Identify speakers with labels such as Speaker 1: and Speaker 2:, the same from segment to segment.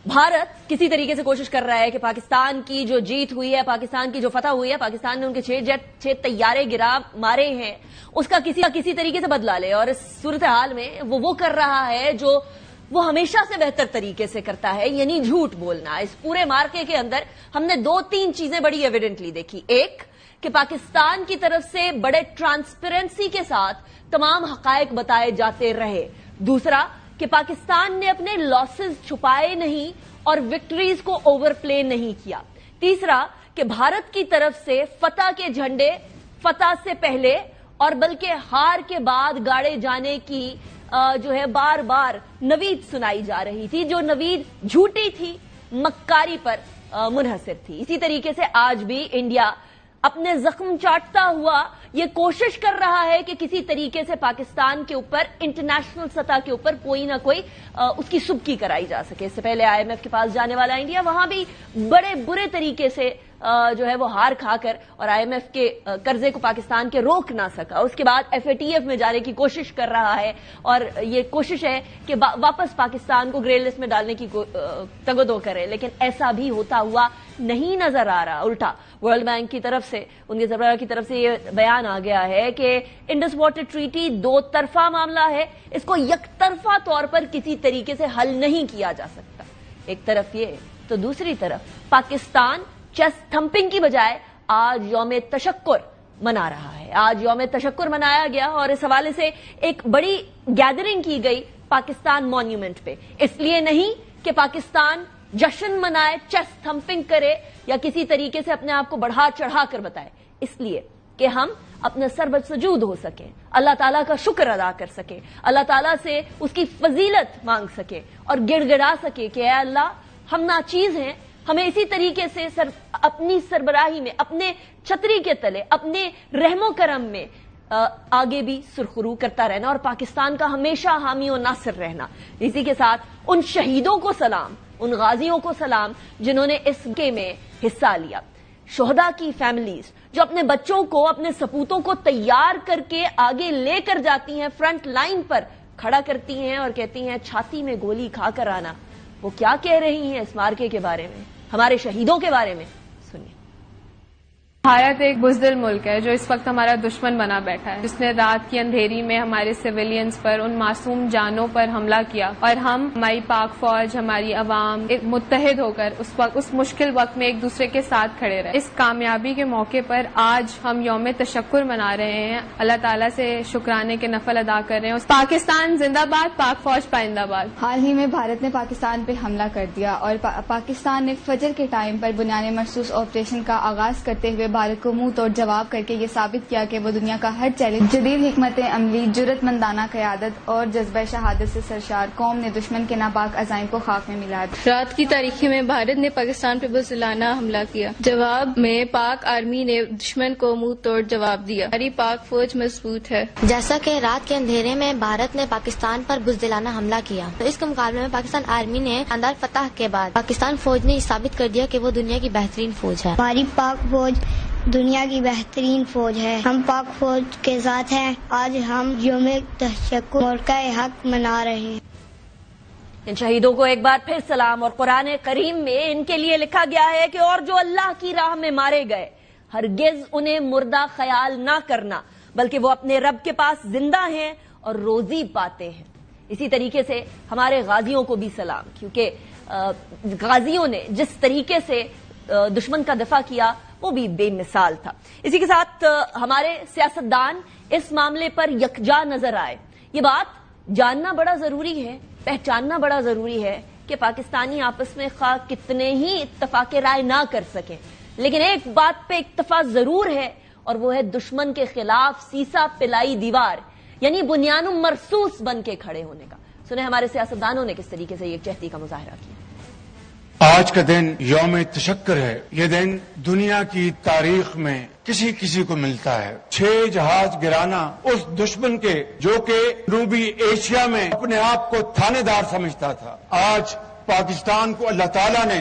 Speaker 1: भारत किसी तरीके से कोशिश कर रहा है कि पाकिस्तान की जो जीत हुई है, पाकिस्तान की जो फतह हुई है, पाकिस्तान ने उनके 6 तैयारे गिरा मारे हैं, उसका किसी तरीके से बदला ले। और इस सूरत हाल में वो कर रहा है जो वो हमेशा से बेहतर तरीके से करता है, यानी झूठ बोलना। इस पूरे मार्के के अंदर हमने 2-3 चीजें बड़ी एविडेंटली देखी। एक, कि पाकिस्तान की तरफ से बड़े ट्रांसपेरेंसी के साथ तमाम हकायक बताए जाते रहे। दूसरा, कि पाकिस्तान ने अपने लॉसेस छुपाए नहीं और विक्ट्रीज को ओवरप्ले नहीं किया। तीसरा, कि भारत की तरफ से फतह के झंडे फतह से पहले और बल्कि हार के बाद गाड़े जाने की जो है बार बार नवीद सुनाई जा रही थी, जो नवीद झूठी थी, मक्कारी पर मुनहसिर थी। इसी तरीके से आज भी इंडिया अपने जख्म चाटता हुआ ये कोशिश कर रहा है कि किसी तरीके से पाकिस्तान के ऊपर इंटरनेशनल सतह के ऊपर कोई ना कोई उसकी सुबकी कराई जा सके। इससे पहले आईएमएफ के पास जाने वाला इंडिया वहां भी बड़े बुरे तरीके से जो है वो हार खाकर और आईएमएफ के कर्जे को पाकिस्तान के रोक ना सका। उसके बाद एफएटीएफ में जाने की कोशिश कर रहा है और ये कोशिश है कि वापस पाकिस्तान को ग्रे लिस्ट में डालने की तगदो करे, लेकिन ऐसा भी होता हुआ नहीं नजर आ रहा। उल्टा वर्ल्ड बैंक की तरफ से, उनके सरबराह की तरफ से ये बयान आ गया है कि इंडस वाटर ट्रीटी 2 तरफा मामला है, इसको यकतरफा तौर पर किसी तरीके से हल नहीं किया जा सकता। एक तरफ ये, तो दूसरी तरफ पाकिस्तान चेस्ट थंपिंग की बजाय आज यौम तशक्कुर मना रहा है। आज यौम तशक्कुर मनाया गया और इस हवाले से एक बड़ी गैदरिंग की गई पाकिस्तान मॉन्यूमेंट पे। इसलिए नहीं कि पाकिस्तान जश्न मनाए, चेस्ट थंपिंग करे या किसी तरीके से अपने आप को बढ़ा चढ़ा कर बताए, इसलिए कि हम अपने सर बसजूद हो सके, अल्लाह ताला का शुक्र अदा कर सके, अल्लाह ताला से उसकी फजीलत मांग सके और गिड़गिड़ा सके कि ऐ अल्लाह, हम नाचीज हैं, हमें इसी तरीके से अपनी सरबराही में, अपने छतरी के तले, अपने रहमो करम में आगे भी सुरखरू करता रहना और पाकिस्तान का हमेशा हामी और नासिर रहना। इसी के साथ उन शहीदों को सलाम, उन गाजियों को सलाम जिन्होंने इस के में हिस्सा लिया। शोहदा की फैमिलीज जो अपने बच्चों को, अपने सपूतों को तैयार करके आगे लेकर जाती हैं, फ्रंट लाइन पर खड़ा करती हैं और कहती हैं छाती में गोली खाकर आना। वो क्या कह रही हैं इस मार्के के बारे में, हमारे शहीदों के बारे में, सुनिए।
Speaker 2: भारत एक बुज़दिल मुल्क है जो इस वक्त हमारा दुश्मन बना बैठा है, जिसने रात की अंधेरी में हमारे सिविलियंस पर, उन मासूम जानों पर हमला किया और हम, हमारी पाक फौज, हमारी अवाम मुत्तहिद होकर उस मुश्किल वक्त में एक दूसरे के साथ खड़े रहे। इस कामयाबी के मौके पर आज हम यौम तशक्कुर मना रहे हैं, अल्लाह ताला से शुक्राने के नफल अदा कर रहे हैं। पाकिस्तान जिंदाबाद, पाक फौज पाइंदाबाद।
Speaker 3: हाल ही में भारत ने पाकिस्तान पर हमला कर दिया और पाकिस्तान ने फजर के टाइम पर बुनियादी मखसूस ऑपरेशन का आगाज करते हुए भारत को मुंह तोड़ जवाब करके ये साबित किया कि वो दुनिया का हर चैलेंज जदीद हिकमत अमली, जुर्रतमंदाना क़यादत और जज्बा शहादत से सरशार कौम ने दुश्मन के नापाक अज़ाइम को खाक में मिला।
Speaker 4: रात की तारीखी में भारत ने पाकिस्तान पर बुज़दिलाना हमला किया। जवाब में पाक आर्मी ने दुश्मन को मुंह तोड़ जवाब दिया। हमारी पाक फौज मजबूत है।
Speaker 5: जैसा कि रात के अंधेरे में भारत ने पाकिस्तान पर बुज़दिलाना हमला किया, तो इसके मुकाबले में पाकिस्तान आर्मी ने शानदार फतह के बाद पाकिस्तान फौज ने साबित कर दिया कि वो दुनिया की बेहतरीन फौज है।
Speaker 6: हमारी पाक फौज दुनिया की बेहतरीन फौज है। हम पाक फौज के साथ हैं। आज हम यौम तशक्कुर मौक़े हक मना रहे हैं।
Speaker 1: इन शहीदों को एक बार फिर सलाम। और कुरान करीम में इनके लिए लिखा गया है कि और जो अल्लाह की राह में मारे गए, हरगिज उन्हें मुर्दा ख्याल ना करना, बल्कि वो अपने रब के पास जिंदा हैं और रोजी पाते हैं। इसी तरीके से हमारे गाजियों को भी सलाम, क्योंकि गाजियों ने जिस तरीके से दुश्मन का दफा किया वो भी बेमिसाल था। इसी के साथ हमारे सियासतदान इस मामले पर यकजा नजर आए। ये बात जानना बड़ा जरूरी है, पहचानना बड़ा जरूरी है कि पाकिस्तानी आपस में खा कितने ही इत्तफाक राय ना कर सकें, लेकिन एक बात पे इत्तफाक जरूर है और वो है दुश्मन के खिलाफ सीसा पिलाई दीवार, यानी बुनियानुम मरसूस बन के खड़े होने का। सुने हमारे सियासतदानों ने किस तरीके से यकजहती का मुजाहरा किया।
Speaker 7: आज का दिन यौम तशक्कुर है। ये दिन दुनिया की तारीख में किसी किसी को मिलता है। 6 जहाज गिराना उस दुश्मन के जो कि जनूबी एशिया में अपने आप को थानेदार समझता था, आज पाकिस्तान को अल्लाह ताला ने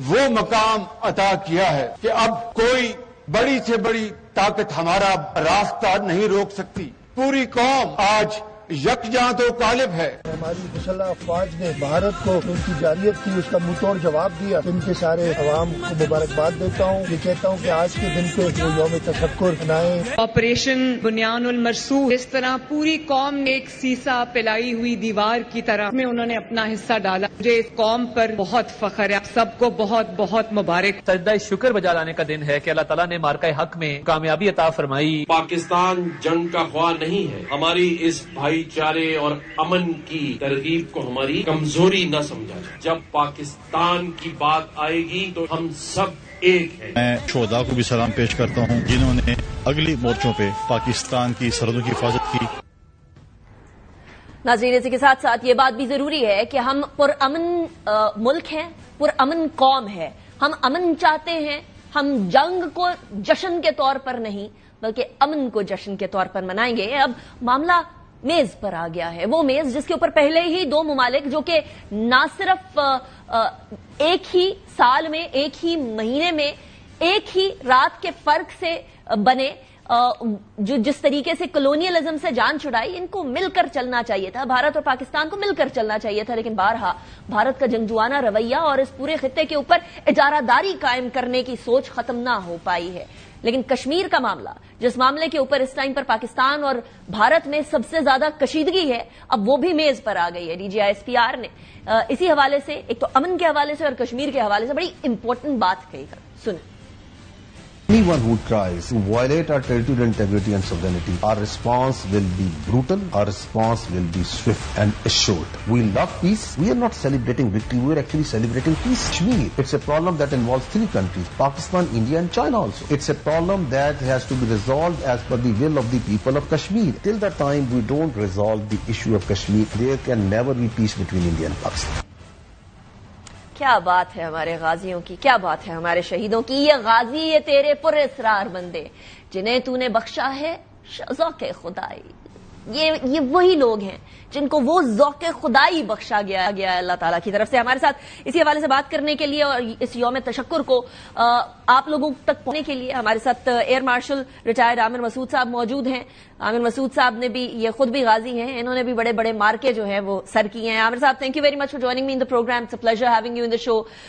Speaker 7: वो मकाम अता किया है कि अब कोई बड़ी से बड़ी ताकत हमारा रास्ता नहीं रोक सकती। पूरी कौम आज यकजां तो गालिब है।
Speaker 8: हमारी मुसल्लह अफवाज ने भारत को जो उनकी जारियत थी उसका मुंह तोड़ जवाब दिया। इनके सारे अवाम को मुबारकबाद देता हूँ। ये कहता हूँ कि आज के दिन पे वो यौम तशक्कुर मनाएं।
Speaker 9: ऑपरेशन बुनियानुल मरसूख इस तरह पूरी कौम ने एक सीसा पिलाई हुई दीवार की तरह में उन्होंने अपना हिस्सा डाला। मुझे इस कौम पर बहुत फख्र है। सबको बहुत बहुत मुबारक।
Speaker 10: सजदा शुक्र बजा लाने का दिन है कि अल्लाह ताला ने मार्का हक में कामयाबी अता फरमाई।
Speaker 11: पाकिस्तान जंग का ख्वाह नहीं है। हमारी इस भाईचारे और अमन की तरगीब को हमारी कमजोरी न समझा जाए। जब पाकिस्तान की बात आएगी तो हम सब एक हैं।
Speaker 12: मैं शोहदा को भी सलाम पेश करता हूँ जिन्होंने अगली मोर्चों पे पाकिस्तान की सरहदों की हिफाजत की।
Speaker 1: नाज़रीन, इसी के साथ साथ ये बात भी जरूरी है कि हम पुरअमन मुल्क हैं, पुरअमन कौम है। हम अमन चाहते हैं। हम जंग को जश्न के तौर पर नहीं बल्कि अमन को जश्न के तौर पर मनाएंगे। अब मामला मेज पर आ गया है, वो मेज जिसके ऊपर पहले ही दो मुमालिक जो कि ना सिर्फ एक ही साल में, एक ही महीने में, एक ही रात के फर्क से बने, जो जिस तरीके से कॉलोनियलिज्म से जान छुड़ाई, इनको मिलकर चलना चाहिए था। भारत और पाकिस्तान को मिलकर चलना चाहिए था। लेकिन बारहा भारत का जंगजुआना रवैया और इस पूरे खित्ते के ऊपर इजारादारी कायम करने की सोच खत्म ना हो पाई है। लेकिन कश्मीर का मामला, जिस मामले के ऊपर इस टाइम पर पाकिस्तान और भारत में सबसे ज्यादा कशीदगी है, अब वो भी मेज पर आ गई है। DGISPR ने इसी हवाले से, एक तो अमन के हवाले से और कश्मीर के हवाले से बड़ी इंपॉर्टेंट बात कही। सुने।
Speaker 13: Anyone who tries to violate our territorial integrity and sovereignty, our response will be brutal, our response will be swift and assured. We love peace. We are not celebrating victory, we are actually celebrating peace. Kashmir, it's a problem that involves three countries, Pakistan, India and China also. It's a problem that has to be resolved as per the will of the people of Kashmir. Till the time we don't resolve the issue of Kashmir, there can never be peace between India and Pakistan.
Speaker 1: क्या बात है हमारे गाजियों की, क्या बात है हमारे शहीदों की। ये गाजी, ये तेरे पुरस्रार बंदे जिन्हें तूने बख्शा है ज़ौक़े खुदाई। ये वही लोग हैं जिनको वो ज़ौक़े खुदाई बख्शा गया अल्लाह ताला की तरफ से। हमारे साथ इसी हवाले से बात करने के लिए और इस यौम तशक्कुर को आप लोगों तक पहुंचने के लिए हमारे साथ air marshal retired Amir Masood साहब मौजूद हैं। आमिर मसूद साहब ने भी, ये खुद भी गाजी हैं, इन्होंने भी बड़े बड़े मार्के जो है वो सर किए हैं। आमिर साहब, thank you very much for joining me in the programme. It's a pleasure having you in the show.